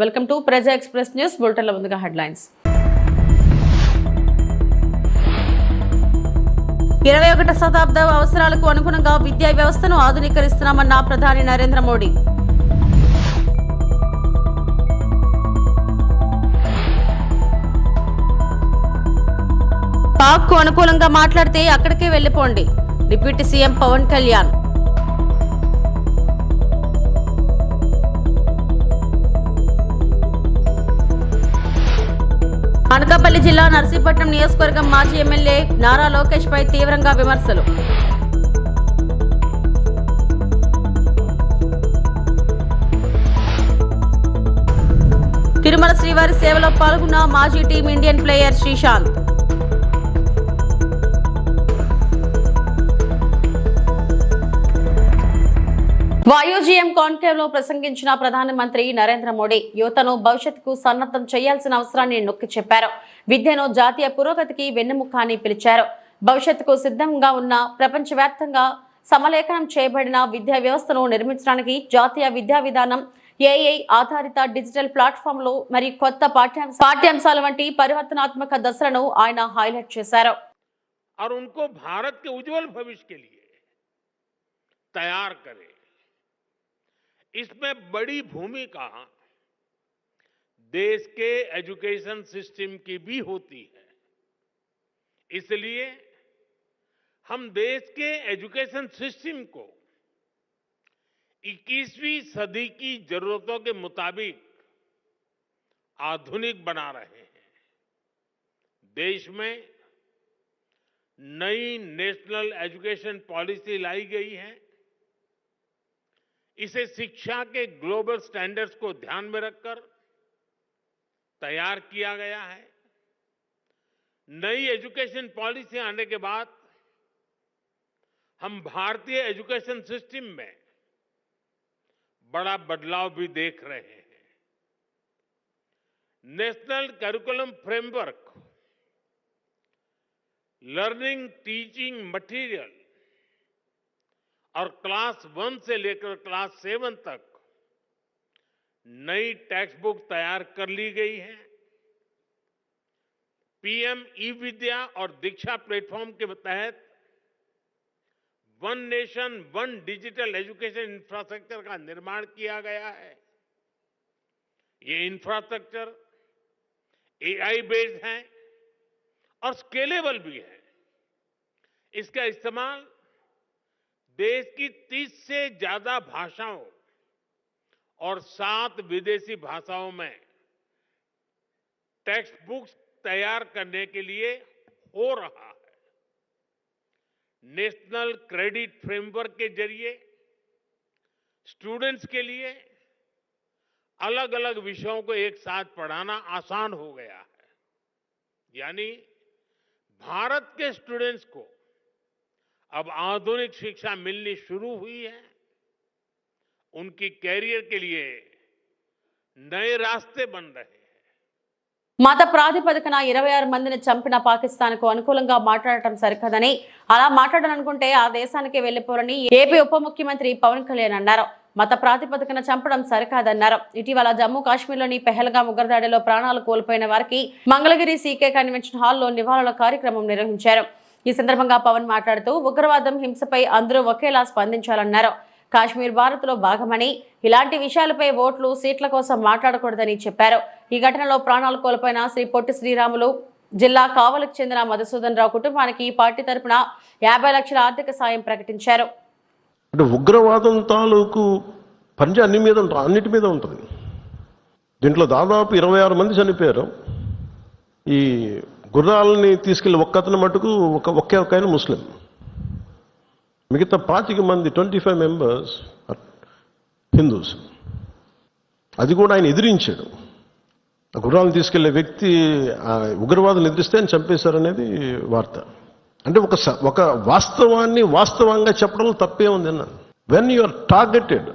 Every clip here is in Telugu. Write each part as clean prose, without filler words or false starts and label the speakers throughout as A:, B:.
A: వెల్కమ్ టు ప్రజా ఎక్స్ప్రెస్ న్యూస్ బులెటిన్ లో ముందుగా హెడ్లైన్స్. 21వ శతాబ్ద అవసరాలకు అనుగుణంగా విద్యా వ్యవస్థను ఆధునీకరిస్తున్నామన్న ప్రధాని నరేంద్ర మోడీ. పాక్ కు అనుకూలంగా మాట్లాడితే అక్కడికే వెళ్లిపోండి, డిప్యూటీ సీఎం పవన్ కళ్యాణ్. అనకాపల్లి జిల్లా నర్సీపట్నం నియోజకవర్గం మాజీ ఎమ్మెల్యే నారా లోకేష్ పై తీవ్రంగా విమర్శలు. తిరుమల శ్రీవారి సేవలో పాల్గొన్న మాజీ టీం ఇండియన్ ప్లేయర్ శ్రీశాంత్. వాయుజీఎం కాన్క్లేవ్ లో ప్రసంగించిన ప్రధానమంత్రి నరేంద్ర మోడీ యువతను భవిష్యత్తుకు సన్నద్ధం చేయాల్సిన అవసరాన్ని నొక్కి చెప్పారు. విద్యను జాతీయ పురోగతికి వెన్నెముక అని పిలిచారు. భవిష్యత్తుకు సిద్ధంగా ఉన్న ప్రపంచవ్యాప్తంగా సమలేఖనం చేయబడిన విద్యా వ్యవస్థను నిర్మించడానికి జాతీయ విద్యా విధానం, ఏఐ ఆధారిత డిజిటల్ ప్లాట్ఫామ్లు మరియు కొత్త పాఠ్యాంశాల వంటి పరివర్తనాత్మక దశలను ఆయన హైలైట్ చేశారు.
B: और उनको भारत के उज्जवल भविष्य के लिए तैयार करे. इसमें बड़ी भूमिका देश के एजुकेशन सिस्टम की भी होती है. इसलिए हम देश के एजुकेशन सिस्टम को 21वीं सदी की जरूरतों के मुताबिक आधुनिक बना रहे हैं. देश में नई नेशनल एजुकेशन पॉलिसी लाई गई है. इसे शिक्षा के ग्लोबल स्टैंडर्ड्स को ध्यान में रखकर तैयार किया गया है. नई एजुकेशन पॉलिसी आने के बाद हम भारतीय एजुकेशन सिस्टम में बड़ा बदलाव भी देख रहे हैं. National curriculum framework, learning teaching material और क्लास 1 से लेकर क्लास 7 तक नई टेक्स्ट बुक तैयार कर ली गई है. पीएम ई विद्या और दीक्षा प्लेटफॉर्म के तहत one nation one digital education infrastructure का निर्माण किया गया है. ये इंफ्रास्ट्रक्चर एआई बेस्ड है और स्केलेबल भी है. इसका इस्तेमाल देश की 30 से ज्यादा भाषाओं और 7 विदेशी भाषाओं में टेक्स्ट बुक्स तैयार करने के लिए हो रहा है. नेशनल क्रेडिट फ्रेमवर्क के जरिए स्टूडेंट्स के लिए अलग अलग विषयों को एक साथ पढ़ाना आसान हो गया है. यानी भारत के स्टूडेंट्स को अब आधुनिक शिक्षा मिलनी शुरू हुई है. उनकी कैरियर के लिए नए रास्ते बन रहे हैं.
A: మత ప్రాతిపదికన 26 మందిని చంపిన పాకిస్తాన్ కు అనుకూలంగా మాట్లాడటం సరికాదని, అలా మాట్లాడాలనుకుంటే ఆ దేశానికి వెళ్లిపోరని ఏపీ ఉప ముఖ్యమంత్రి పవన్ కళ్యాణ్ అన్నారు. మత ప్రాతిపదికన చంపడం సరికాదన్నారు. ఇటీవల జమ్మూ కాశ్మీర్లోని పెహల్గాం ఉగ్రదాడిలో ప్రాణాలు కోల్పోయిన వారికి మంగళగిరి సీకే కన్వెన్షన్ హాల్లో నివాళుల కార్యక్రమం నిర్వహించారు. ఈ సందర్భంగా పవన్ మాట్లాడుతూ ఉగ్రవాదం, హింసపై అందరూ ఒకేలా స్పందించాలన్నారు. కాశ్మీర్ భారత్ లో భాగమని, ఇలాంటి విషయాలపై ఓట్లు, సీట్ల కోసం మాట్లాడకూడదని చెప్పారు. ఈ ఘటనలో ప్రాణాలు కోల్పోయిన శ్రీ పొట్టి శ్రీరాములు జిల్లా కావలకు చెందిన మధుసూదన్ రావు కుటుంబానికి పార్టీ తరపున 50 లక్షల ఆర్థిక సాయం ప్రకటించారు.
C: అంటే ఉగ్రవాదం తాలూకు పంజ అన్నిటి మీద ఉంటుంది. దీంట్లో దాదాపు 26 మంది చనిపోయారు. ఈ గుర్రాలని తీసుకెళ్లి ఒక్కతను మటుకు ఒకే ఆయన ముస్లిం. మిగతా 25 మంది 25 మెంబర్స్ హిందూస్. అది కూడా ఆయన ఎదిరించాడు. ఆ గుర్రాలను తీసుకెళ్లే వ్యక్తి ఉగ్రవాదులు ఎదిరిస్తే ఆయన చంపేశారనేది వార్త. అంటే ఒక వాస్తవాన్ని వాస్తవంగా చెప్పడంలో తప్పే ఉంది అన్నాను. When you are targeted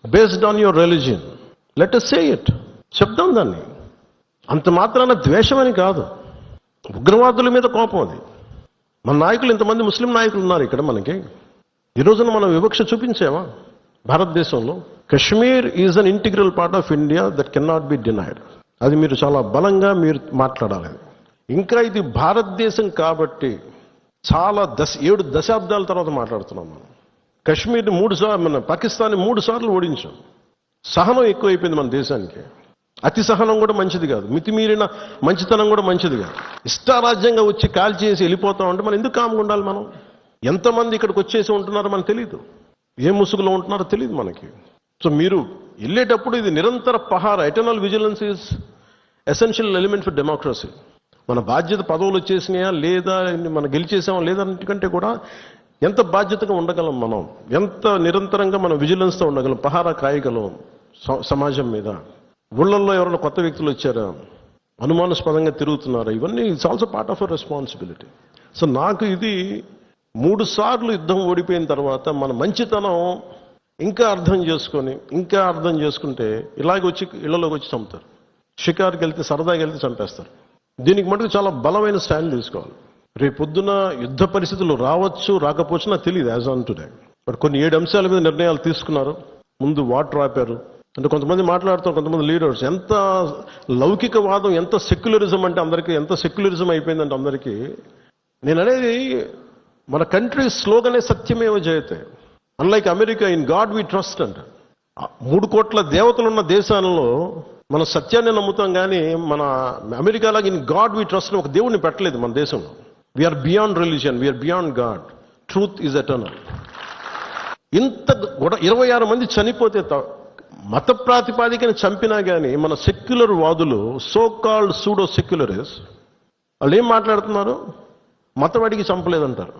C: based on your religion, let us say it. చెప్దాం దాన్ని. అంత మాత్రాన ద్వేషం అని కాదు, ఉగ్రవాదుల మీద కోపం అది. మన నాయకులు ఇంతమంది ముస్లిం నాయకులు ఉన్నారు ఇక్కడ మనకి. ఈ రోజున మనం వివక్ష చూపించామా? భారతదేశంలో Kashmir is an integral part of India that can not be denied. అది మీరు చాలా బలంగా మీరు మాట్లాడాలి. ఇంకా ఇది భారతదేశం కాబట్టి చాలా 7 దశాబ్దాల తర్వాత మాట్లాడుతున్నాం మనం. కశ్మీర్ని 3 సార్లు, మన పాకిస్తాన్ని 3 సార్లు ఓడించాం. సహనం ఎక్కువైపోయింది మన దేశానికి. అతి సహనం కూడా మంచిది కాదు, మితిమీరిన మంచితనం కూడా మంచిది కాదు. ఇష్టారాజ్యంగా వచ్చి కాల్ చేసి వెళ్ళిపోతా ఉంటే మనం ఎందుకు కామ్గా ఉండాలి? మనం ఎంతమంది ఇక్కడికి వచ్చేసి ఉంటున్నారో మనకు తెలియదు, ఏ ముసుగులో ఉంటున్నారో తెలియదు మనకి. సో మీరు వెళ్ళేటప్పుడు ఇది నిరంతర పహార, eternal vigilance is essential element for democracy. మన బాధ్యత పదవులు వచ్చేసినాయా లేదా, మనం గెలిచేసామా లేదా అన్నిటికంటే కూడా ఎంత బాధ్యతగా ఉండగలం, మనం ఎంత నిరంతరంగా మనం విజిలెన్స్తో ఉండగలం, పహారా కాయగలం సమాజం మీద. ఊళ్ళల్లో ఎవరైనా కొత్త వ్యక్తులు వచ్చారా, అనుమానాస్పదంగా తిరుగుతున్నారా, ఇవన్నీ it's also part of our responsibility. So నాకు ఇది 3 సార్లు యుద్ధం ఓడిపోయిన తర్వాత మన మంచితనం ఇంకా అర్థం చేసుకుంటే ఇలాగే వచ్చి ఇళ్లలోకి వచ్చి చంపుతారు. షికారుకి వెళ్తే, సరదాకి వెళ్తే చంపేస్తారు. దీనికి మటుకు చాలా బలమైన స్టాండ్ తీసుకోవాలి. రేపు పొద్దున యుద్ధ పరిస్థితులు రావచ్చు, రాకపోవచ్చు నాకు తెలియదు యాజ్ ఆన్ టుడే. బట్ కొన్ని 7 అంశాల మీద నిర్ణయాలు తీసుకున్నారు. ముందు వాటర్ ఆపారు. అంటే కొంతమంది మాట్లాడుతారు, కొంతమంది లీడర్స్, ఎంత లౌకికవాదం, ఎంత సెక్యులరిజం అంటే అందరికీ, ఎంత సెక్యులరిజం అయిపోయిందంటే అందరికీ. నేను అనేది మన కంట్రీ స్లోగనే సత్యమేవ జయతే. Unlike America, in God we trust అంట. 3 కోట్ల దేవతలున్న దేశాలలో మన సత్యాన్ని నమ్ముతాం, కానీ మన అమెరికాలాగా ఇన్ గాడ్ వి ట్రస్ట్ ఒక దేవుడిని పెట్టలేదు మన దేశంలో. We are beyond religion, we are beyond God, truth is eternal. ఇంత 26 మంది చనిపోతే మత ప్రాతిపాదికని చంపినా కానీ మన సెక్యులర్ వాదులు, సో కాల్డ్ సూడో సెక్యులరిస్ట్, వాళ్ళు ఏం మాట్లాడుతున్నారు? మతం అడిగి చంపలేదంటారు.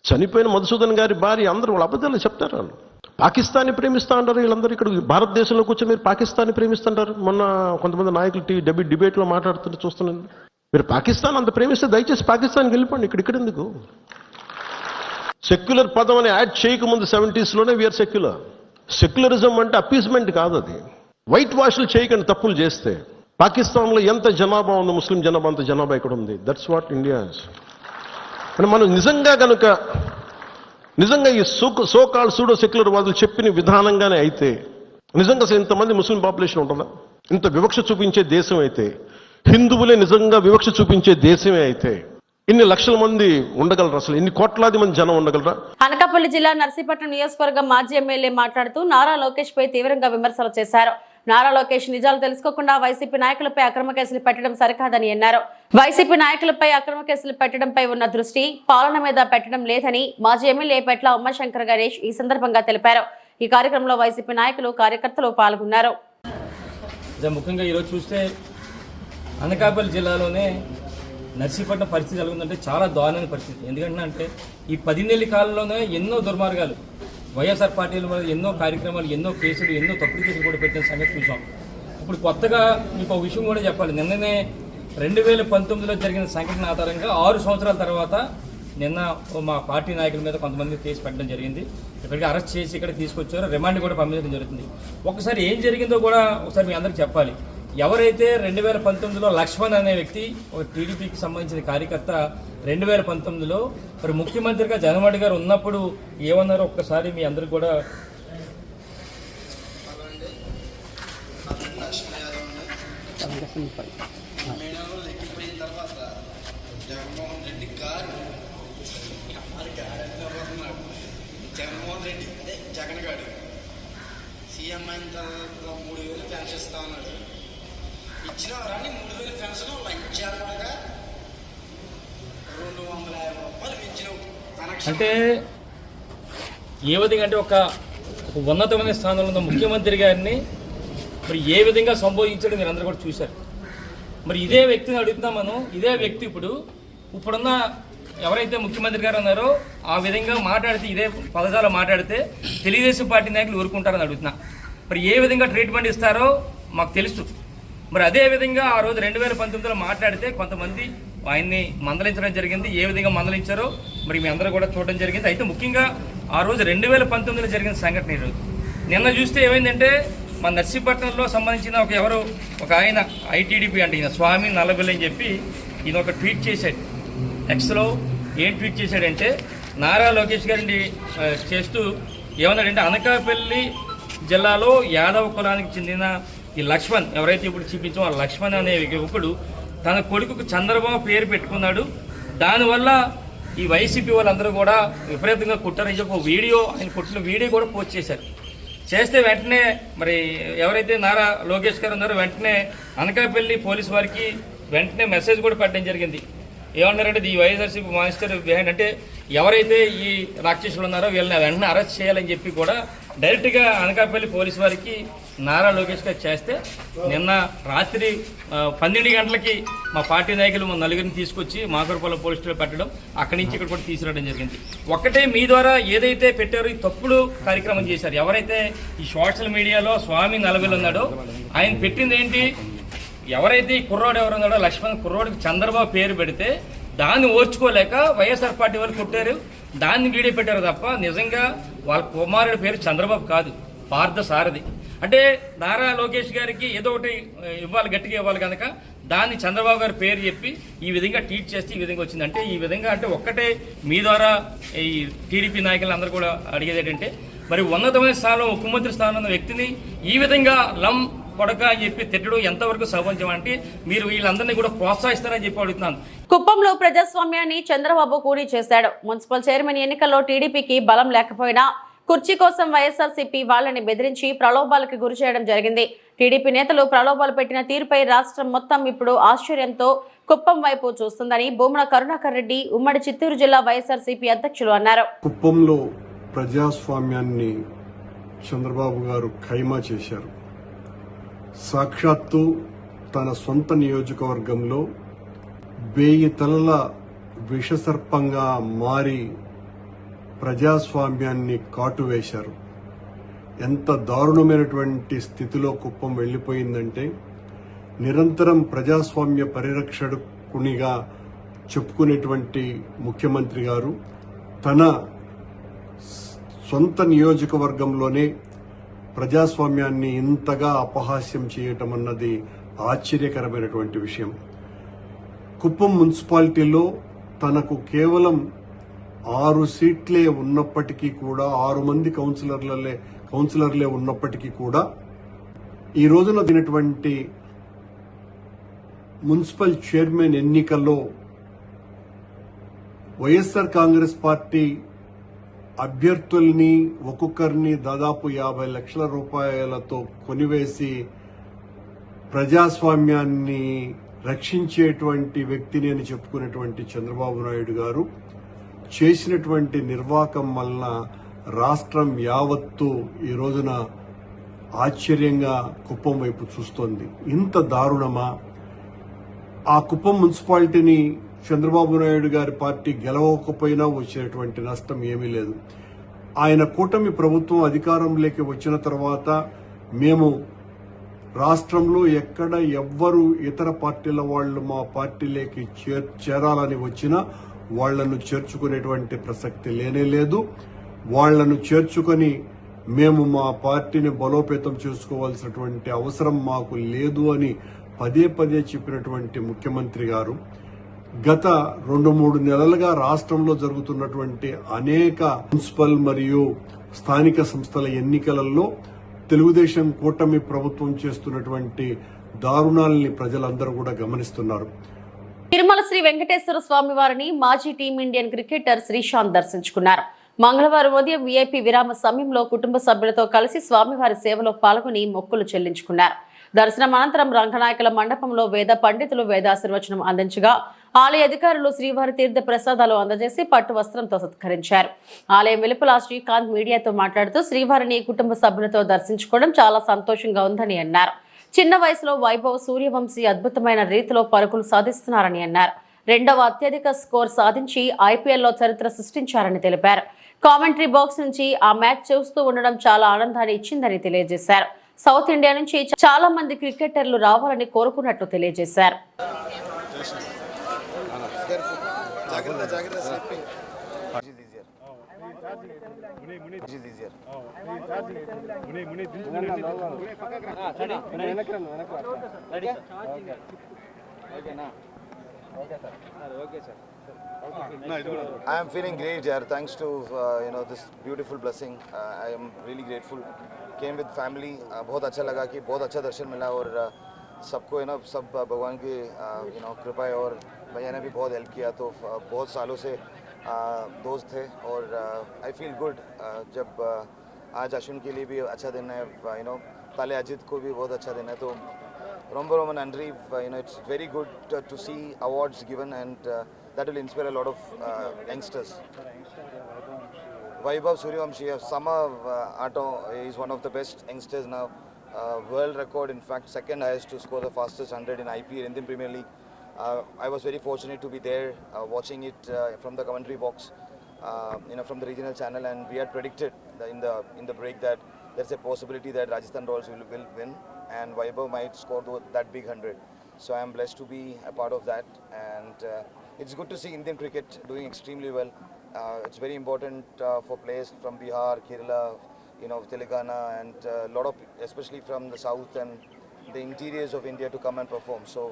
C: చనిపోయిన మధుసూదన్ గారి భార్య, అందరూ వాళ్ళ అబద్ధాలు చెప్తారు. వాళ్ళు పాకిస్తాన్ని ప్రేమిస్తా అంటారు. వీళ్ళందరూ ఇక్కడ భారతదేశంలో కూర్చొని మీరు పాకిస్తాన్ని ప్రేమిస్తుంటారు. మొన్న కొంతమంది నాయకులు డిబేట్లో మాట్లాడుతుంటే చూస్తున్నాను. మీరు పాకిస్తాన్ అంత ప్రేమిస్తే దయచేసి పాకిస్తాన్కి వెళ్ళిపోండి, ఇక్కడ ఎందుకు? సెక్యులర్ పదం అని యాడ్ చేయకముందు 70s లోనే వీఆర్ సెక్యులర్. సెక్యులరిజం అంటే అపీస్మెంట్ కాదు, అది వైట్ వాష్లు చేయకండి. తప్పులు చేస్తే పాకిస్తాన్లో ఎంత జనాభా ఉందో, ముస్లిం జనాభా అంత జనాభా ఇక్కడ ఉంది. That's what India is. అంటే మనం నిజంగా ఈ సో కాల్డ్ సూడో సెక్యులర్ వాదులు చెప్పిన విధానంగానే అయితే నిజంగా ఇంతమంది ముస్లిం పాపులేషన్ ఉంటుందా? ఇంత వివక్ష చూపించే దేశం అయితే, హిందువులే నిజంగా వివక్ష చూపించే దేశమే అయితే ఇన్ని లక్షల మంది ఉండగలరా? అసలు ఇన్ని కోట్లాది మంది జనం ఉండగలరా?
A: అనకాపల్లి జిల్లా నర్సీపట్నం నియోజకవర్గం మాజీ ఎమ్మెల్యే మాట్లాడుతూ నారా లోకేష్ పై తీవ్రంగా విమర్శలు చేశారు. నారా లోకేష్ నిజాలు తెలుసుకోకుండా వైసీపీ నాయకులపై అక్రమ కేసులు పెట్టడం సరికాదని అన్నారు. వైసీపీ నాయకులపై అక్రమ కేసులు పెట్టడంపై ఉన్న దృష్టి పాలన మీద పెట్టడం లేదని మాజీ ఎమ్మెల్యే పెట్ల ఉమాశంకర్ గణేష్ ఈ సందర్భంగా తెలిపారు. ఈ కార్యక్రమంలో వైసీపీ నాయకులు, కార్యకర్తలు పాల్గొన్నారు.
D: ముఖ్యంగా ఈరోజు చూస్తే అనకాపల్లి జిల్లాలోనే నర్సీపట్నం పరిస్థితి ఎలా ఉందంటే చాలా దారుణమైన పరిస్థితి. ఎందుకంటే ఈ 10 నెలల కాలంలోనే ఎన్నో దుర్మార్గాలు, వైఎస్ఆర్ పార్టీల మీద ఎన్నో కార్యక్రమాలు, ఎన్నో కేసులు, ఎన్నో తప్పుడు కేసులు కూడా పెట్టిన సంగతి చూసాం. ఇప్పుడు కొత్తగా మీకు ఒక విషయం కూడా చెప్పాలి. నిన్ననే 2019లో జరిగిన సంఘటన ఆధారంగా 6 సంవత్సరాల తర్వాత నిన్న మా పార్టీ నాయకుల మీద కొంతమంది కేసు పెట్టడం జరిగింది. ఇక్కడికి అరెస్ట్ చేసి ఇక్కడ తీసుకొచ్చారో, రిమాండ్ కూడా పంపించడం జరుగుతుంది. ఒకసారి ఏం జరిగిందో కూడా ఒకసారి మీ అందరికి చెప్పాలి. ఎవరైతే 2019లో లక్ష్మణ్ అనే వ్యక్తి, ఒక టీడీపీకి సంబంధించిన కార్యకర్త, 2019లో మరి ముఖ్యమంత్రిగా జగన్మోహన్ గారు ఉన్నప్పుడు ఏమన్నారో ఒక్కసారి మీ అందరికి కూడా
E: జగన్మోహన్ రెడ్డి గారు జగన్మోహన్ రెడ్డి అదే జగన్ గారు సీఎం అయిన తర్వాత 3000 పెన్షన్ ఇస్తా ఉన్నాడు. ఇచ్చిన వారాన్ని 3000 పెన్షన్ లంచాలుగా 250 రూపాయలు మించిన
D: అంటే ఏ విధంగా అంటే ఒక ఉన్నతమైన స్థానంలో ఉన్న ముఖ్యమంత్రి గారిని మరి ఏ విధంగా సంబోధించడం మీరు అందరూ కూడా చూశారు. మరి ఇదే వ్యక్తిని అడుగుతున్నాం మనం. ఇదే వ్యక్తి ఇప్పుడున్న ఎవరైతే ముఖ్యమంత్రి గారు ఉన్నారో ఆ విధంగా మాట్లాడితే, ఇదే పదజాలు మాట్లాడితే తెలుగుదేశం పార్టీ నాయకులు ఊరుకుంటారని అడుగుతున్నా. మరి ఏ విధంగా ట్రీట్మెంట్ ఇస్తారో మాకు తెలుసు. మరి అదే విధంగా ఆ రోజు 2019లో మాట్లాడితే కొంతమంది ఆయన్ని మందలించడం జరిగింది. ఏ విధంగా మందలించారో మరి మీ అందరూ కూడా చూడడం జరిగింది. అయితే ముఖ్యంగా ఆ రోజు 2019లో జరిగిన సంఘటన ఈరోజు నిన్న చూస్తే ఏమైందంటే, మన నర్సీపట్నంలో సంబంధించిన ఒక ఆయన ఐటీడీపీ అంటే ఈయన స్వామి నల్లబెల్లి అని చెప్పి ఈయన ఒక ట్వీట్ చేశాడు. ఎక్స్లో ఏం ట్వీట్ చేశాడంటే, నారా లోకేష్ గారిని చేస్తూ ఏమన్నాడంటే, అనకాపల్లి జిల్లాలో యాదవ కులానికి చెందిన ఈ లక్ష్మణ్ ఎవరైతే ఇప్పుడు చూపించామో ఆ లక్ష్మణ్ అనే యువకుడు తన కొడుకుకు చంద్రబాబు పేరు పెట్టుకున్నాడు. దానివల్ల ఈ వైసీపీ వాళ్ళందరూ కూడా విపరీతంగా కుట్టారని చెప్పి ఒక వీడియో, ఆయన కుట్టిన వీడియో కూడా పోస్ట్ చేశారు. చేస్తే వెంటనే మరి ఎవరైతే నారా లోకేష్ గారు ఉన్నారో వెంటనే అనకాపల్లి పోలీసు వారికి వెంటనే మెసేజ్ కూడా పెట్టడం జరిగింది. ఏమన్నారంటే ఈ వైఎస్ఆర్సీపీ మానిస్టర్ బిహైండ్, అంటే ఎవరైతే ఈ రాక్షసులు ఉన్నారో వీళ్ళని వెంటనే అరెస్ట్ చేయాలని చెప్పి కూడా డైరెక్ట్గా అనకాపల్లి పోలీసు వారికి నారా లోకేష్ గారు చేస్తే నిన్న రాత్రి 12 గంటలకి మా పార్టీ నాయకులు మా నలుగురిని తీసుకొచ్చి మాకూరుపాలెం పోలీస్ స్టేషన్లో పెట్టడం, అక్కడి నుంచి ఇక్కడ కూడా తీసుకురావడం జరిగింది. ఒక్కటే మీ ద్వారా ఏదైతే పెట్టారో ఈ తప్పుడు కార్యక్రమం చేశారు. ఎవరైతే ఈ సోషల్ మీడియాలో స్వామి 40 ఉన్నాడో ఆయన పెట్టింది ఏంటి, ఎవరైతే ఈ కుర్రోడు ఎవరున్నాడో లక్ష్మణ్ కుర్రోడికి చంద్రబాబు పేరు పెడితే దాన్ని ఓర్చుకోలేక వైఎస్ఆర్ పార్టీ వాళ్ళు కొట్టారు, దాన్ని వీడియో పెట్టారు తప్ప నిజంగా వాళ్ళ కుమారుడి పేరు చంద్రబాబు కాదు, పార్థ సారథి. అంటే నారా లోకేష్ గారికి ఏదో ఒకటి ఇవ్వాలి, గట్టిగా ఇవ్వాలి కనుక దాన్ని చంద్రబాబు గారి పేరు చెప్పి ఈ విధంగా ట్వీట్ చేస్తే ఈ విధంగా వచ్చింది. అంటే ఈ విధంగా అంటే ఒక్కటే మీ ద్వారా ఈ టీడీపీ నాయకులు అందరూ కూడా అడిగేది ఏంటంటే, మరి ఉన్నతమైన స్థానంలో ముఖ్యమంత్రి స్థానంలో ఉన్న వ్యక్తిని ఈ విధంగా కొడక అని చెప్పి తిట్టడం ఎంతవరకు సమంజసం అంటే మీరు వీళ్ళందరినీ కూడా ప్రోత్సహిస్తారని చెప్పి అడుగుతున్నాను.
A: కుప్పంలో ప్రజాస్వామ్యాన్ని చంద్రబాబు కూనీ చేశాడు. మున్సిపల్ చైర్మన్ ఎన్నికల్లో టీడీపీకి బలం లేకపోయినా కుర్చీ కోసం వైఎస్ఆర్సీపీ వాళ్ళని బెదిరించి ప్రలోభాలకు గురి చేయడం జరిగింది. టీడీపీ నేతలు ప్రలోభాలు పెట్టిన తీరుపై రాష్ట్రం మొత్తం ఇప్పుడు ఆశ్చర్యంతో కుప్పం వైపు చూస్తుందని భూమన కరుణాకర్ రెడ్డి ఉమ్మడి చిత్తూరు జిల్లా వైఎస్ఆర్సీపీ అధ్యక్షులు అన్నారు.
F: కుప్పంలో ప్రజాస్వామ్యాన్ని చంద్రబాబు గారు ఖైమా చేశారు. సాక్షాత్తు తన సొంత నియోజకవర్గంలో 1000 తలల విషసర్పంగా మారి ప్రజాస్వామ్యాన్ని కాటువేశారు. ఎంత దారుణమైనటువంటి స్థితిలో కుప్పం వెళ్లిపోయిందంటే, నిరంతరం ప్రజాస్వామ్య పరిరక్షకునిగా చెప్పుకునేటువంటి ముఖ్యమంత్రి గారు తన సొంత నియోజకవర్గంలోనే ప్రజాస్వామ్యాన్ని ఇంతగా అపహాస్యం చేయటం అన్నది ఆశ్చర్యకరమైనటువంటి విషయం. కుప్పం మున్సిపాలిటీలో తనకు కేవలం 6 సీట్లే ఉన్నప్పటికీ కూడా, 6 మంది కౌన్సిలర్లే ఉన్నప్పటికీ కూడా ఈ రోజున దినటువంటి మున్సిపల్ చైర్మన్ ఎన్నికల్లో వైఎస్ఆర్ కాంగ్రెస్ పార్టీ అభ్యర్థుల్ని ఒక్కొక్కరిని దాదాపు 50 లక్షల రూపాయలతో కొనివేసి ప్రజాస్వామ్యాన్ని రక్షించేటువంటి వ్యక్తిని అని చెప్పుకునేటువంటి చంద్రబాబు నాయుడు గారు చేసినటువంటి నిర్వాకం వలన రాష్ట్రం యావత్తు ఈ రోజున ఆశ్చర్యంగా కుప్పం వైపు చూస్తోంది. ఇంత దారుణమా? ఆ కుప్పం మున్సిపాలిటీని చంద్రబాబు నాయుడు గారి పార్టీ గెలవకపోయినా వచ్చేటువంటి నష్టం ఏమీ లేదు. ఆయన కూటమి ప్రభుత్వం అధికారంలోకి వచ్చిన తర్వాత మేము రాష్ట్రంలో ఎక్కడ ఎవ్వరు ఇతర పార్టీల వాళ్ళు మా పార్టీలోకి చేరాలని వచ్చినా వాళ్లను చేర్చుకునేటువంటి ప్రసక్తి లేనే లేదు. వాళ్లను చేర్చుకొని మేము మా పార్టీని బలోపేతం చేసుకోవాల్సినటువంటి అవసరం మాకు లేదు అని పదే చెప్పినటువంటి ముఖ్యమంత్రి గారు గత 2-3 నెలలుగా రాష్ట్రంలో జరుగుతున్నటువంటి అనేక మున్సిపల్ మరియు స్థానిక సంస్థల ఎన్నికలలో తెలుగుదేశం కూటమి ప్రభుత్వం చేస్తున్నటువంటి దారుణాలని ప్రజలందరూ కూడా గమనిస్తున్నారు.
A: తిరుమల శ్రీ వెంకటేశ్వర స్వామి వారిని మాజీ టీమిండియన్ క్రికెటర్ శ్రీశాంత్ దర్శించుకున్నారు. మంగళవారం ఉదయం వీఐపీ విరామ సమయంలో కుటుంబ సభ్యులతో కలిసి స్వామివారి సేవలో పాల్గొని మొక్కులు చెల్లించుకున్నారు. దర్శనం అనంతరం రంగనాయకుల మండపంలో వేద పండితులు వేదాశీర్వచనం అందించగా ఆలయ అధికారులు శ్రీవారి తీర్థ ప్రసాదాలు అందజేసి పట్టు వస్త్రంతో సత్కరించారు. ఆలయం వెలుపల శ్రీకాంత్ మీడియాతో మాట్లాడుతూ శ్రీవారిని కుటుంబ సభ్యులతో దర్శించుకోవడం చాలా సంతోషంగా ఉందని అన్నారు. చిన్న వయసులో వైభవ్ సూర్యవంశీ అద్భుతమైన రీతిలో పరుగులు సాధిస్తున్నారని అన్నారు. 2వ అత్యధిక స్కోర్ సాధించి ఐపీఎల్లో చరిత్ర సృష్టించారని తెలిపారు. కామెంటరీ బాక్స్ నుంచి ఆ మ్యాచ్ చూస్తూ ఉండడం చాలా ఆనందాన్ని ఇచ్చిందని తెలియజేశారు. సౌత్ ఇండియా నుంచి చాలా మంది క్రికెటర్లు రావాలని కోరుకున్నట్లు తెలియజేశారు.
G: Okay sir. I am feeling great, yaar. Thanks to this beautiful blessing. I am really grateful. Came with family. बहुत अच्छा लगा कि बहुत अच्छा दर्शन मिला और सबको सब भगवान की कृपा है और भैया ने भी बहुत हेल्प किया तो बहुत सालों से दोस्त थे और आई फील गुड जब आज अश्विन के लिए भी अच्छा दिन है ताले अजित को भी बहुत अच्छा दिन है तो Romba Roman Andri, it's very good to see awards given and that will inspire a lot of youngsters. Vaibhav Suryavanshi, Sama Ato is one of the best youngsters now. World record, in fact, second highest to score the fastest 100 in IPL, Indian Premier League. I was very fortunate to be there watching it from the commentary box, from the regional channel, and we had predicted in the break that there's a possibility that Rajasthan Royals will win and Vaibhav might score that big 100. So I am blessed to be a part of that and it's good to see Indian cricket doing extremely well. It's very important for players from Bihar, Kerala, Telangana and a lot of, especially from the south and the interiors of India to come and perform. So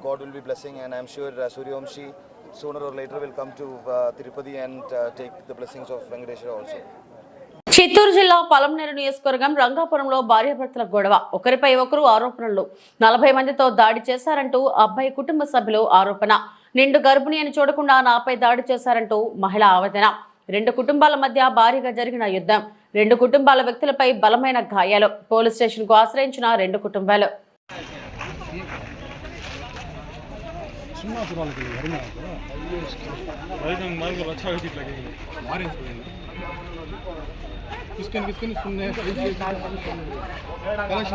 G: God will be blessing and I'm sure Suryavanshi sooner or later will come to Tirupati and take the blessings of Venkateshwara also.
A: Chittoor జిల్లా పలమనేరు నియోజకవర్గం రంగాపురంలో భార్యాభర్తల గొడవ ఒకరిపై ఒకరు ఆరోపణలు 40 మందితో దాడి చేశారంటూ అబ్బాయి కుటుంబ సభ్యులు ఆరోపణ నిండు గర్భిణి అని చూడకుండా నాపై దాడి చేశారంటూ మహిళ ఆవేదన 2 కుటుంబాల మధ్య భారీగా జరిగిన యుద్ధం 2 కుటుంబాల వ్యక్తులపై బలమైన గాయాలు పోలీస్ స్టేషన్ కు ఆశ్రయించిన 2 కుటుంబాలు
H: किसके सुनने कलेक्शन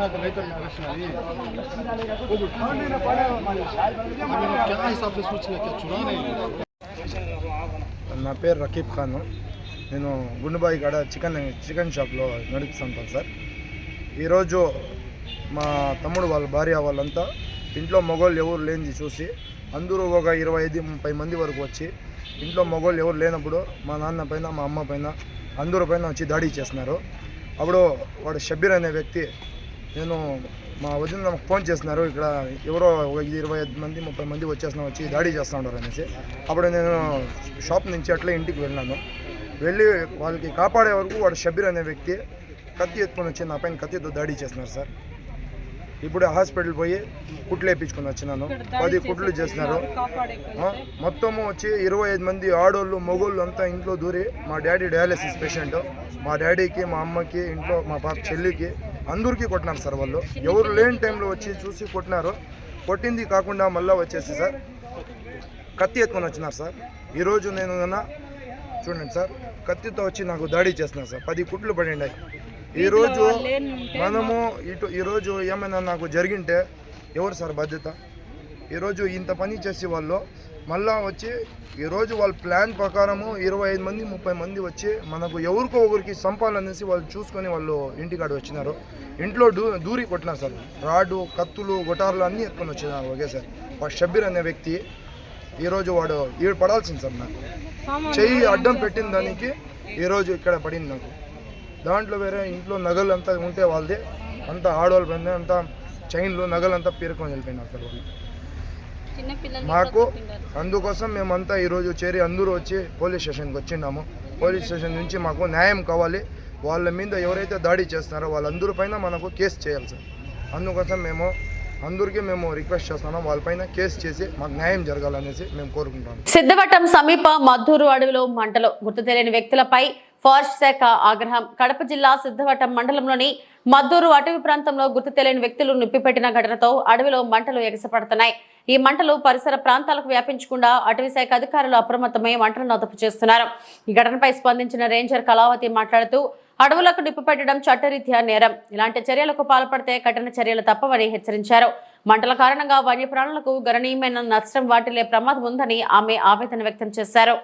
H: आता नहीं तो कलेक्शन आई वो जो क्या हिसाब से सोच क्या चुरा रहे हैं నా పేరు రకీబ్ ఖాన్ నేను గుండుబాయి కాడ చికెన్ షాప్లో నడుపుతుంటాను సార్ ఈరోజు మా తమ్ముడు వాళ్ళ భార్య వాళ్ళంతా ఇంట్లో మగవాళ్ళు ఎవరు లేనిది చూసి అందరూ ఒక 25-30 మంది వరకు వచ్చి ఇంట్లో మగవాళ్ళు ఎవరు లేనప్పుడు మా నాన్న పైన మా అమ్మ పైన అందరూ పైన వచ్చి దాడి చేస్తున్నారు అప్పుడు వాడు షబ్బీర్ అనే వ్యక్తి నేను మా వదిన నాకు ఫోన్ చేస్తున్నారు ఇక్కడ ఎవరో 25 మంది 30 మంది వచ్చి దాడి చేస్తూ ఉంటారు అనేసి అప్పుడు నేను షాప్ నుంచి అట్లా ఇంటికి వెళ్ళాను వెళ్ళి వాళ్ళకి కాపాడే వరకు వాడు షబ్బీర్ అనే వ్యక్తి కత్తి ఎత్తుకొని వచ్చి నా పైన కత్తితో దాడి చేస్తున్నారు సార్ ఇప్పుడు హాస్పిటల్ పోయి కుట్లు వేయించుకొని వచ్చినాను 10 కుట్లు చేస్తున్నారు మొత్తము వచ్చి 25 మంది ఆడోళ్ళు మగోళ్ళు అంతా ఇంట్లో దూరి మా డాడీ డయాలసిస్ పేషెంట్ మా డాడీకి మా అమ్మకి ఇంట్లో మా పాప చెల్లికి అందరికీ కొట్టినారు సార్ వాళ్ళు ఎవరు లేని టైంలో వచ్చి చూసి కొట్టినారు కొట్టింది కాకుండా మళ్ళీ వచ్చేసి సార్ కత్తి ఎత్తుకొని వచ్చినారు సార్ ఈరోజు నేను చూడండి సార్ కత్తితో వచ్చి నాకు దాడి చేస్తున్నారు సార్ 10 కుట్లు పడిండాయి ఈరోజు మనము ఈరోజు ఏమైనా నాకు జరిగింటే ఎవరు సార్ బాధ్యత ఈరోజు ఇంత పని చేసి వాళ్ళు మళ్ళా వచ్చి ఈరోజు వాళ్ళ ప్లాన్ ప్రకారము 25 మంది 30 మంది వచ్చి మనకు ఎవరికో ఒకరికి సంపాలనేసి వాళ్ళు చూసుకొని వాళ్ళు ఇంటికాడ వచ్చినారు ఇంట్లో దూరి కొట్టినారు సార్ రాడు కత్తులు గొటార్లు అన్నీ ఎత్తుకొని వచ్చినారు ఒకేసారి వాడు షబ్బీర్ అనే వ్యక్తి ఈరోజు వాడు పడాల్సింది సార్ నాకు చెయ్యి అడ్డం పెట్టిన దానికి ఈరోజు ఇక్కడ పడింది నాకు దాంట్లో వేరే ఇంట్లో నగలు అంతా ఉంటే వాళ్ళది అంతా ఆడవాళ్ళ పైన అంతా చైన్లు నగలు అంతా పేరుకొని వెళ్ళిపోయినారు సార్ వాళ్ళు మాకు అందుకోసం మేమంతా ఈరోజు చేరి అందరూ వచ్చి పోలీస్ స్టేషన్కి వచ్చిన్నాము పోలీస్ స్టేషన్ నుంచి మాకు న్యాయం కావాలి వాళ్ళ మీద ఎవరైతే దాడి చేస్తున్నారో వాళ్ళందరి పైన మనకు కేసు చేయాలి సార్ అందుకోసం అందరికీ మేము రిక్వెస్ట్ చేస్తున్నాం వాళ్ళపైన కేసు చేసి మాకు న్యాయం జరగాలనేసి మేము కోరుకుంటాం
A: సిద్ధవటం సమీప మద్దూరు అడవిలో మంటలు గుర్తు తెలియని వ్యక్తులపై ఫారెస్ట్ శాఖ ఆగ్రహం కడప జిల్లా సిద్ధవటం మండలంలోని మద్దూరు అటవీ ప్రాంతంలో గుర్తు తెలియని వ్యక్తులు నిప్పిపెట్టిన ఘటనతో అడవిలో మంటలు ఎగసిపడుతున్నాయి ఈ మంటలు పరిసర ప్రాంతాలకు వ్యాపించకుండా అటవీ శాఖ అధికారులు అప్రమత్తమై మంటలను అదుపు చేస్తున్నారు ఈ ఘటనపై స్పందించిన రేంజర్ కళావతి మాట్లాడుతూ అడవులకు నిప్పిపెట్టడం చట్టరీత్యా నేరం ఇలాంటి చర్యలకు పాల్పడితే కఠిన చర్యలు తప్పవని హెచ్చరించారు మంటల కారణంగా వన్యప్రాణులకు గణనీయమైన నష్టం వాటిల్లే ప్రమాదం ఉందని ఆమె ఆవేదన వ్యక్తం చేశారు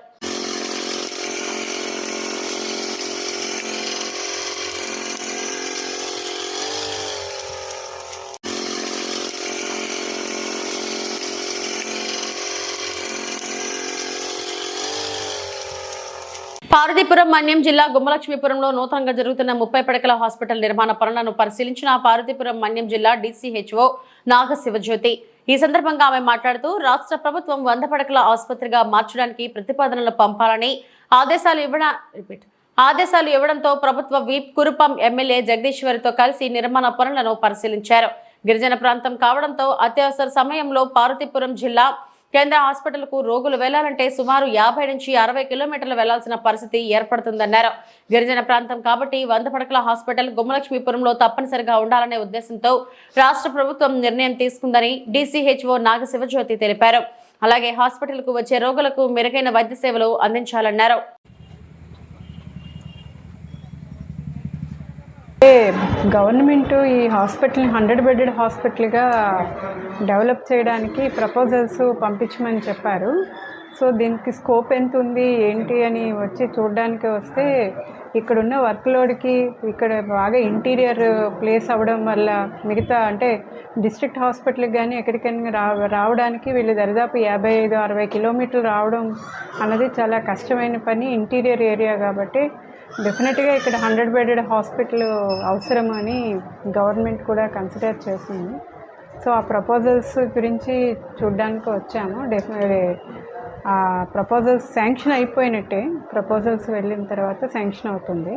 A: పార్వతీపురం మన్యం జిల్లా గుమ్మలక్ష్మీపురంలో నూతనంగా జరుగుతున్న 30 పడకల హాస్పిటల్ నిర్మాణ పనులను పరిశీలించిన పార్వతీపురం మన్యం జిల్లా DCHO నాగశివజ్యోతి ఈ సందర్భంగా ఆమె మాట్లాడుతూ రాష్ట్ర ప్రభుత్వం 100 పడకల ఆసుపత్రిగా మార్చడానికి ప్రతిపాదనలు పంపాలని ఆదేశాలు ఇవ్వడంతో ప్రభుత్వ వీప్ కురుపం ఎమ్మెల్యే జగదీశ్వరితో కలిసి నిర్మాణ పనులను పరిశీలించారు. గిరిజన ప్రాంతం కావడంతో అత్యవసర సమయంలో పార్వతీపురం జిల్లా కేంద్ర హాస్పిటల్కు రోగులు వెళ్లాలంటే సుమారు 50 నుంచి 60 కిలోమీటర్లు వెళ్లాల్సిన పరిస్థితి ఏర్పడుతుందన్నారు. గిరిజన ప్రాంతం కాబట్టి 100 పడకల హాస్పిటల్ గుమ్మలక్ష్మీపురంలో తప్పనిసరిగా ఉండాలనే ఉద్దేశంతో రాష్ట్ర ప్రభుత్వం నిర్ణయం తీసుకుందని DCHO నాగశివజ్యోతి తెలిపారు. అలాగే హాస్పిటల్కు వచ్చే రోగులకు మెరుగైన వైద్య సేవలు అందించాలన్నారు.
I: గవర్నమెంట్ ఈ హాస్పిటల్ని 100 బెడెడ్ హాస్పిటల్గా డెవలప్ చేయడానికి ప్రపోజల్స్ పంపించమని చెప్పారు. సో దీనికి స్కోప్ ఎంత ఉంది ఏంటి అని వచ్చి చూడడానికి వస్తే ఇక్కడున్న వర్క్ లోడ్కి ఇక్కడ బాగా ఇంటీరియర్ ప్లేస్ అవ్వడం వల్ల మిగతా అంటే డిస్ట్రిక్ట్ హాస్పిటల్కి కానీ ఎక్కడికైనా రావడానికి వీళ్ళు దరిదాపు 55-60 కిలోమీటర్లు రావడం అన్నది చాలా కష్టమైన పని ఇంటీరియర్ ఏరియా కాబట్టి డెఫినెట్గా ఇక్కడ 100 బెడెడ్ హాస్పిటల్ అవసరం అని గవర్నమెంట్ కూడా కన్సిడర్ చేసింది. సో ఆ ప్రపోజల్స్ గురించి చూడడానికి వచ్చాము. డెఫినెట్లీ ఆ ప్రపోజల్స్ శాంక్షన్ అయిపోయినట్టే, ప్రపోజల్స్ వెళ్ళిన తర్వాత శాంక్షన్ అవుతుంది.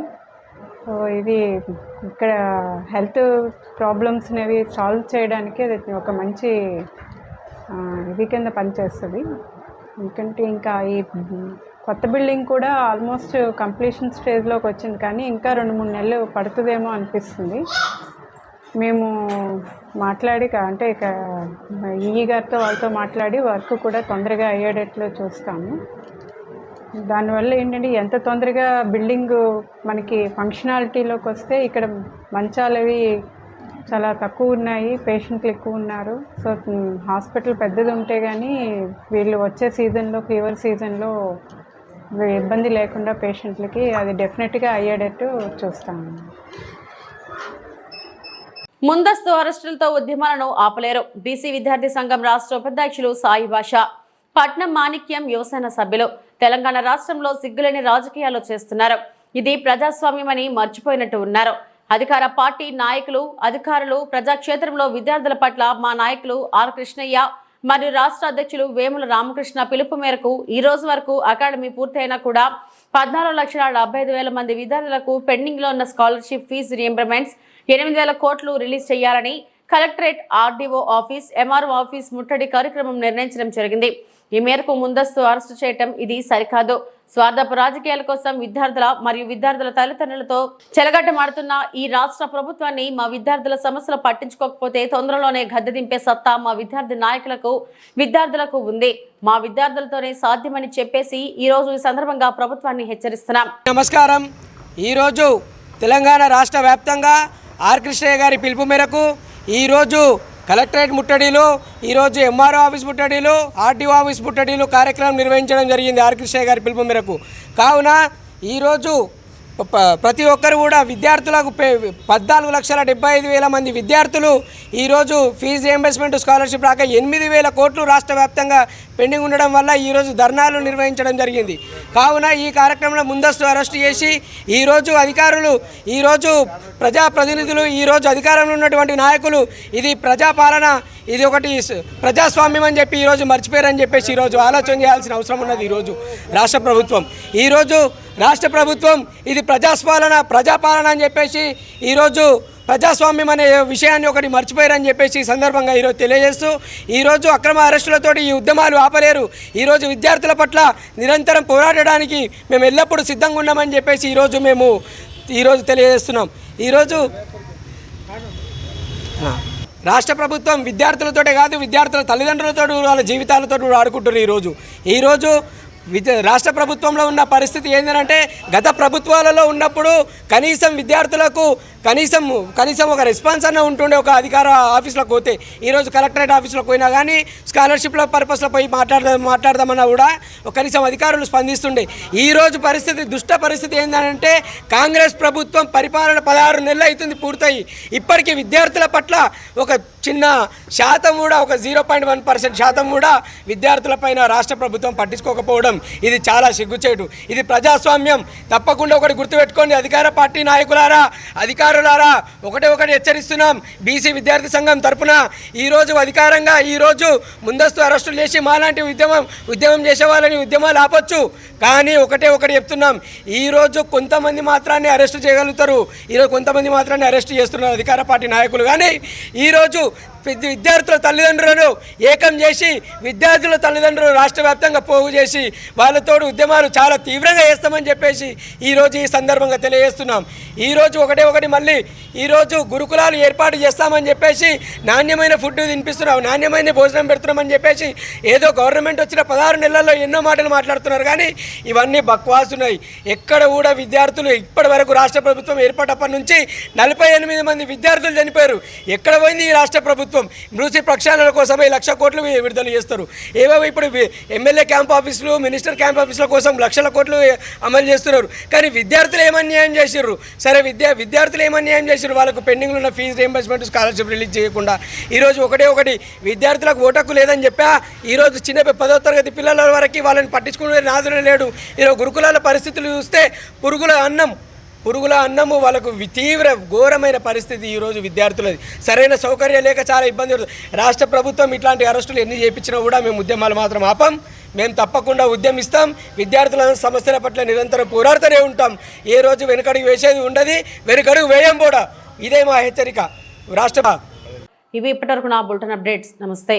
I: సో ఇది ఇక్కడ హెల్త్ ప్రాబ్లమ్స్ అనేవి సాల్వ్ చేయడానికి అది ఒక మంచి ఇది కింద పనిచేస్తుంది. ఎందుకంటే ఇంకా ఈ కొత్త బిల్డింగ్ కూడా ఆల్మోస్ట్ కంప్లీషన్ స్టేజ్లోకి వచ్చింది, కానీ ఇంకా 2-3 నెలలు పడుతుందేమో అనిపిస్తుంది. మేము మాట్లాడి అంటే ఇక ఈఈ గారితో వాళ్ళతో మాట్లాడి వర్క్ కూడా తొందరగా అయ్యేటట్లు చూస్తాము. దానివల్ల ఏంటంటే ఎంత తొందరగా బిల్డింగ్ మనకి ఫంక్షనాలిటీలోకి వస్తే ఇక్కడ మంచాలు అవి చాలా తక్కువ ఉన్నాయి, పేషెంట్లు ఎక్కువ ఉన్నారు. సో హాస్పిటల్ పెద్దది ఉంటే కానీ వీళ్ళు వచ్చే సీజన్లో ఫీవర్ సీజన్లో ఇబ్బంది లేకుండా పేషెంట్లకి అది డెఫినెట్గా అయ్యేటట్టు చూస్తాము.
A: ముందస్తు అరెస్టులతో ఉద్యమాలను ఆపలేరు. బీసీ విద్యార్థి సంఘం రాష్ట్ర ఉపాధ్యక్షులు సాయి భాష, పట్నం మాణిక్యం యువసేన సభ్యులు తెలంగాణ రాష్ట్రంలో సిగ్గులేని రాజకీయాలు చేస్తున్నారు. ఇది ప్రజాస్వామ్యమని మర్చిపోయినట్టు ఉన్నారు. అధికార పార్టీ నాయకులు, అధికారులు ప్రజాక్షేత్రంలో విద్యార్థుల పట్ల మా నాయకులు ఆర్ కృష్ణయ్య మరియు రాష్ట్ర అధ్యక్షులు వేముల రామకృష్ణ పిలుపు మేరకు ఈ రోజు వరకు అకాడమీ పూర్తయినా కూడా 14,75,000 మంది విద్యార్థులకు పెండింగ్ లో ఉన్న స్కాలర్షిప్ ఫీజు రియంబర్మెంట్స్ 8,000 కోట్లు రిలీజ్ చేయాలని collectorate, RDO office, MRO office ముట్టడి కార్యక్రమం నిర్ణయించడం జరిగింది. ఈ మేరకు ముందస్తు అరెస్టు చేయటం ఇది సరికాదు. స్వార్థపు రాజకీయాల కోసం విద్యార్థుల తల్లిదండ్రులతో చెలగట్టమాడుతున్న ఈ రాష్ట్ర ప్రభుత్వాన్ని మా విద్యార్థుల సమస్యలు పట్టించుకోకపోతే తొందరలోనే గద్దె దింపే సత్తా మా విద్యార్థి నాయకులకు, విద్యార్థులకు ఉంది. మా విద్యార్థులతోనే సాధ్యమని చెప్పేసి ఈ రోజు ఈ సందర్భంగా ప్రభుత్వాన్ని హెచ్చరిస్తున్నాం.
J: నమస్కారం. ఈరోజు తెలంగాణ రాష్ట్ర వ్యాప్తంగా ఆర్ కృష్ణయ్య గారి పిలుపు మేరకు ఈరోజు కలెక్టరేట్ ముట్టడిలు, ఈరోజు ఎంఆర్ఓ ఆఫీస్ ముట్టడిలు, ఆర్టీఓ ఆఫీస్ ముట్టడిలు కార్యక్రమం నిర్వహించడం జరిగింది ఆర్ కృష్ణయ్య గారి పిలుపు మేరకు. కావున ఈరోజు ప్రతి ఒక్కరు కూడా విద్యార్థులకు 14,75,000 మంది విద్యార్థులు ఈరోజు ఫీజు రియంబర్స్మెంట్ స్కాలర్షిప్ రాక 8,000 కోట్లు రాష్ట్ర వ్యాప్తంగా పెండింగ్ ఉండడం వల్ల ఈరోజు ధర్నాలు నిర్వహించడం జరిగింది. కావున ఈ కార్యక్రమంలో ముందస్తు అరెస్టు చేసి ఈరోజు అధికారులు, ఈరోజు ప్రజాప్రతినిధులు, ఈరోజు అధికారంలో ఉన్నటువంటి నాయకులు ఇది ప్రజాపాలన, ఇది ఒకటి ప్రజాస్వామ్యం అని చెప్పి ఈరోజు మర్చిపోయారని చెప్పేసి ఈరోజు ఆలోచన చేయాల్సిన అవసరం ఉన్నది. ఈరోజు రాష్ట్ర ప్రభుత్వం ఇది ప్రజాపాలన అని చెప్పేసి ఈరోజు ప్రజాస్వామ్యం అనే విషయాన్ని ఒకటి మర్చిపోయారని చెప్పేసి ఈ సందర్భంగా ఈరోజు తెలియజేస్తూ ఈరోజు అక్రమ అరెస్టులతోటి ఈ ఉద్యమాలు ఆపలేరు. ఈరోజు విద్యార్థుల పట్ల నిరంతరం పోరాడడానికి మేము ఎల్లప్పుడూ సిద్ధంగా ఉన్నామని చెప్పేసి ఈరోజు తెలియజేస్తున్నాం. ఈరోజు రాష్ట్ర ప్రభుత్వం విద్యార్థులతోటే కాదు, విద్యార్థుల తల్లిదండ్రులతో వాళ్ళ జీవితాలతో ఆడుకుంటున్నారు. ఈరోజు రాష్ట్ర ప్రభుత్వంలో ఉన్న పరిస్థితి ఏంటంటే గత ప్రభుత్వాలలో ఉన్నప్పుడు కనీసం విద్యార్థులకు కనీసం ఒక రెస్పాన్స్ అన్న ఉంటుండే. ఒక అధికార ఆఫీసులకు పోతే ఈరోజు కలెక్టరేట్ ఆఫీసులకు పోయినా కానీ స్కాలర్షిప్ల పర్పస్లో పోయి మాట్లాడదామన్నా కూడా కనీసం అధికారులు స్పందిస్తుండే. ఈరోజు దుష్ట పరిస్థితి ఏంటంటే కాంగ్రెస్ ప్రభుత్వం పరిపాలన 16 నెలలు అవుతుంది పూర్తయి, ఇప్పటికీ విద్యార్థుల పట్ల ఒక చిన్న శాతం కూడా, ఒక 0.1% శాతం కూడా విద్యార్థులపైన రాష్ట్ర ప్రభుత్వం పట్టించుకోకపోవడం ఇది చాలా సిగ్గుచేటు. ఇది ప్రజాస్వామ్యం. తప్పకుండా ఒకటి గుర్తుపెట్టుకోండి, అధికార పార్టీ నాయకులారా, అధికారులు సోదరులారా ఒకటి హెచ్చరిస్తున్నాం. బీసీ విద్యార్థి సంఘం తరపున ఈరోజు అధికారంగా ఈరోజు ముందస్తు అరెస్టులు చేసి మాలాంటి ఉద్యమం చేసే వాళ్ళని ఉద్యమాలు ఆపొచ్చు, కానీ ఒకటి చెప్తున్నాం. ఈరోజు కొంతమంది మాత్రాన్ని అరెస్టు చేయగలుగుతారు, ఈరోజు కొంతమంది మాత్రాన్ని అరెస్టు చేస్తున్నారు అధికార పార్టీ నాయకులు. కానీ ఈరోజు విద్యార్థుల తల్లిదండ్రులను ఏకం చేసి విద్యార్థుల తల్లిదండ్రులు రాష్ట్ర వ్యాప్తంగా పోగు చేసి వాళ్ళతోడు ఉద్యమాలు చాలా తీవ్రంగా చేస్తామని చెప్పేసి ఈరోజు ఈ సందర్భంగా తెలియజేస్తున్నాం. ఈరోజు ఒకటి మళ్ళీ ఈరోజు గురుకులాలు ఏర్పాటు చేస్తామని చెప్పేసి నాణ్యమైన ఫుడ్ తినిపిస్తున్నాం, నాణ్యమైన భోజనం పెడుతున్నామని చెప్పేసి ఏదో గవర్నమెంట్ వచ్చిన 16 నెలల్లో ఎన్నో మాటలు మాట్లాడుతున్నారు, కానీ ఇవన్నీ బక్వాసున్నాయి. ఎక్కడ కూడా విద్యార్థులు ఇప్పటి వరకు రాష్ట్ర ప్రభుత్వం ఏర్పడినప్పటి నుంచి 48 మంది విద్యార్థులు చనిపోయారు. ఎక్కడ పోయింది ఈ రాష్ట్ర ప్రభుత్వం? మృతి ప్రక్షాళన కోసమే 1,00,000 కోట్లు విడుదల చేస్తారు. ఏవో ఇప్పుడు ఎమ్మెల్యే క్యాంప్ ఆఫీసులు, మినిస్టర్ క్యాంప్ ఆఫీసుల కోసం 1,00,000 కోట్లు అమలు చేస్తున్నారు, కానీ విద్యార్థులు ఏమన్యాయం చేసిర్రు? సరే విద్యార్థులు ఏమన్యాయం చేసిర్రు? వాళ్ళకు పెండింగ్లో ఉన్న ఫీజు రీయింబర్స్మెంట్, స్కాలర్షిప్ రిలీజ్ చేయకుండా ఈరోజు ఒకటి విద్యార్థులకు ఓటక్కు లేదని చెప్పా ఈరోజు చిన్న 10వ తరగతి పిల్లల వరకు వాళ్ళని పట్టించుకునే నాదులే లేడు. ఈరోజు గురుకులాల పరిస్థితులు చూస్తే పురుగుల అన్నము వాళ్ళకు తీవ్ర ఘోరమైన పరిస్థితి ఈరోజు విద్యార్థులది. సరైన సౌకర్యం లేక చాలా ఇబ్బంది పడుతుంది. రాష్ట్ర ప్రభుత్వం ఇట్లాంటి అరెస్టులు ఎన్ని చేయించినా కూడా మేము ఉద్యమాలు మాత్రం ఆపం. మేము తప్పకుండా ఉద్యమిస్తాం. విద్యార్థుల సమస్యల పట్ల నిరంతరం పోరాడుతూనే ఉంటాం. ఏ రోజు వెనుకడుగు వేసేది ఉండదు, వెనుకడుగు వేయం కూడా. ఇదే మా హెచ్చరిక. రాష్ట్ర
A: ఇవి ఇప్పటివరకు నా బులెటిన్ అప్డేట్స్. నమస్తే.